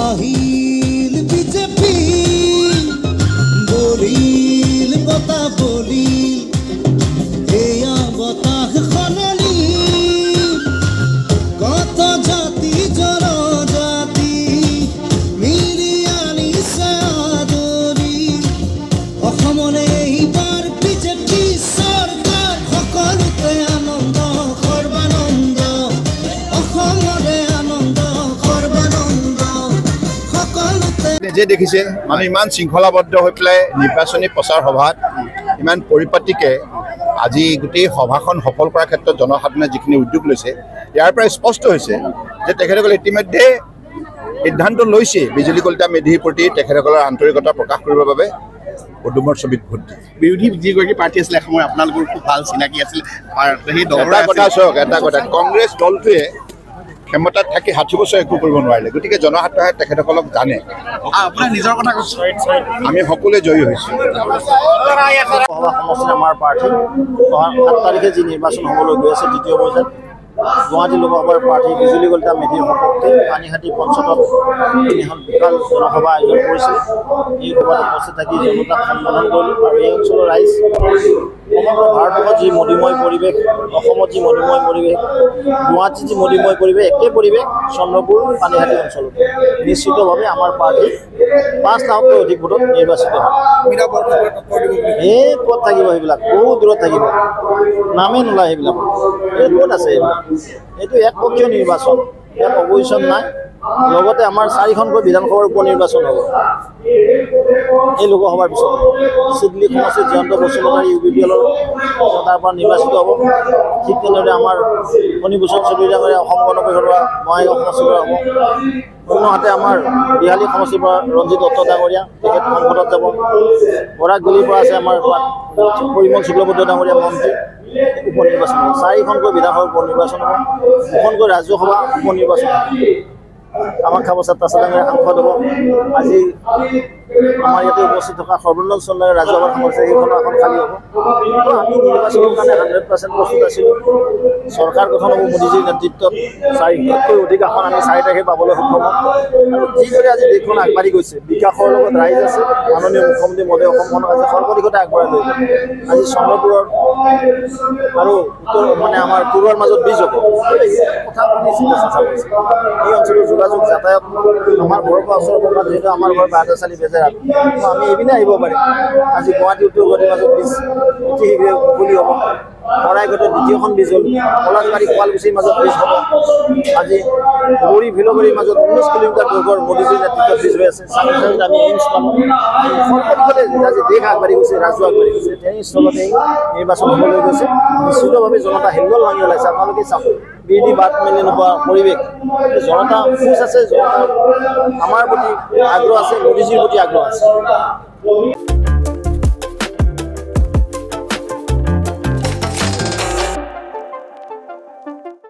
আহিল বিজেপি বলিল বতা বলিল এয়া বতাহ খননি কত জাতি জনজাতি মিলি আনিছে আদৰি অসমলে এইবাৰ বিজেপি চৰকাৰ সকলোতে আনন্দ সৰ্বানন্দ অসমৰে আনন্দ সৰ্বানন্দ সকলোতে যে দেখিছে মানে ইমান শৃংখলাবদ্ধ হৈ পেলাই নিৰ্বাচনী প্ৰচাৰ সভাত ইমান পৰিপাটিকে আজি গোটেই সভাখন সফল কৰাৰ ক্ষেত্ৰত জনসাধাৰণে যিখিনি উদ্যোগ লৈছে ইয়াৰ পৰা স্পষ্ট হৈছে যে তেখেতসকলে ইতিমধ্যে সিদ্ধান্ত লৈছে বিজুলী কলিতা মেধিৰ প্ৰতি তেখেতসকলৰ আন্তৰিকতা প্ৰকাশ কৰিবৰ বাবে পদুমৰ ছবিত ভোট দিয়ে। বিৰোধী যিগৰাকী প্ৰাৰ্থী আছিলে এসময়ত আপোনালোকৰ খুব ভাল চিনাকি আছিল সেই এটা কথা চাওক এটা কথা কংগ্ৰেছ দলটোৱে ক্ষমতাত থাকি 60 বছৰ একো কৰিব নোৱাৰিলে গতিকে জনসাধাৰণে তেখেতসকলক জানে আপোনাৰ নিজৰ কথা কৈছে আমি সকলোৱে জয়ী হৈছোঁ। সমষ্টিৰ আমাৰ প্ৰাৰ্থী 7 তাৰিখে যি নিৰ্বাচন হ'বলৈ গৈ আছে দ্বিতীয় পৰ্যায়ত গুৱাহাটী লোকসভাৰ প্ৰাৰ্থী বিজুলী কলিতা মেধিৰ সপক্ষে পানীহাটি পঞ্চায়তত তিনিখন বিশাল জনসভা আয়োজন কৰিছিল। এই সভাত উপস্থিত থাকি জনতাক সন্মান কৰিলোঁ আৰু এই অঞ্চলৰ ৰাইজ সমগ্ৰ ভাৰতবৰ্ষত যি মধুময় পৰিৱেশ অসমত যি মধুময় পৰিৱেশ গুৱাহাটীত যি মধুময় পৰিৱেশ একে পৰিৱেশ চন্দ্ৰপুৰ পানীহাটি অঞ্চলত নিশ্চিতভাৱে আমাৰ প্ৰাৰ্থী 5 লাখতকৈ অধিক ভোটত নিৰ্বাচিত হয়। এই ক'ত থাকিব সেইবিলাক বহু দূৰত থাকিব নামেই নোলায় সেইবিলাক এই ক'ত আছে এইবিলাক এইটো একপক্ষীয় নিৰ্বাচন ইয়াত অপজিশ্যন নাই লগতে আমাৰ 4খনকৈ বিধানসভাৰ উপ নিৰ্বাচন হ'ব এই লোকসভাৰ পিছত চিডলি সমষ্টিত জয়ন্ত বসুমতাৰী UPPLৰ তাৰ পৰা নিৰ্বাচিত হ'ব। ঠিক তেনেদৰে আমাৰ ফণীভূষণ চৌধুৰী ডাঙৰীয়া অসম গণ পৰিষদৰ বঙাইগাঁও সমষ্টিৰ পৰা হ'ব। অন্যহাতে আমাৰ বিহালী সমষ্টিৰ পৰা ৰঞ্জিত দত্ত ডাঙৰীয়া তেখেত সংসদত যাব। বৰাকগুলিৰ পৰা আছে আমাৰ পৰিমল শুক্লবৈদ্য ডাঙৰীয়া মন্ত্ৰী উপ নিৰ্বাচন হ'ব। 4খনকৈ বিধানসভাৰ উপ নিৰ্বাচন হ'ব 2খনকৈ ৰাজ্যসভা উপ নিৰ্বাচন হ'ব। কামাখ্যা প্ৰসাদ তাছা ডাঙৰীয়া সাংসদ হ'ব। আজি আমাৰ ইয়াতে উপস্থিত থকা সৰ্বানন্দ সোণোৱালৰ ৰাজ্যসভাৰ সমষ্টি সেইখনো এখন খালী হ'ব। আমি নিৰ্বাচনৰ কাৰণে 100% প্ৰস্তুত আছিলোঁ। চৰকাৰ গঠন হ'ব মোদীজীৰ নেতৃত্বত 4তকৈ অধিক আসন আমি 4 তাৰিখে পাবলৈ সক্ষম হ'ম আৰু যিদৰে আজি দেশখন আগবাঢ়ি গৈছে বিকাশৰ লগত ৰাইজ আছে মাননীয় মুখ্যমন্ত্ৰী মোদীয়ে অসমখনক আজি সৰ্বদিশতে আগবঢ়াই লৈ গ'ল। আজি চন্দ্ৰপুৰৰ আৰু উত্তৰ মানে আমাৰ পূৰ্বৰ মাজত বীজ হ'ব কথা আপুনি চিন্তা চৰ্চা কৰিছে। এই অঞ্চলৰ যোগাযোগ যাতায়াত আমাৰ ঘৰৰ পৰা ওচৰৰ পৰা যিহেতু আমাৰ ঘৰ বাহাদুৰচালি বেজেৰাত আমি এইপিনে আহিব পাৰিম। আজি গুৱাহাটী উত্তৰ গুৱাহাটীৰ মাজত বীজ অতি শীঘ্ৰে মুকলি হ'ব। শৰাইঘাটত 2খন বীজ হ'ল। পলাশবাৰী শুৱালকুছিৰ মাজত বীজ হ'ব। আজি বৰী ভিলবাৰীৰ মাজত 19 কিলোমিটাৰ দৈৰ্ঘ্যৰ মোদীজীৰ নেতৃত্বত বীজ হৈ আছে। চাংচাৰীত আমি এইমছ পালোঁ। সৰ্বদিশতে আজি দেশ আগবাঢ়ি গৈছে ৰাজ্য আগবাঢ়ি গৈছে তেনেস্থলতে নিৰ্বাচন হ'বলৈ গৈছে। নিশ্চিতভাৱে জনতা হিন্দল ভাঙি ওলাইছে। আপোনালোকে চাওক বিৰোধী বাদ মেলি নোপোৱা পৰিৱেশ জনতা খুচ আছে। জনতাৰ আমাৰ প্ৰতি আগ্ৰহ আছে মোদীজীৰ প্ৰতি আগ্ৰহ আছে।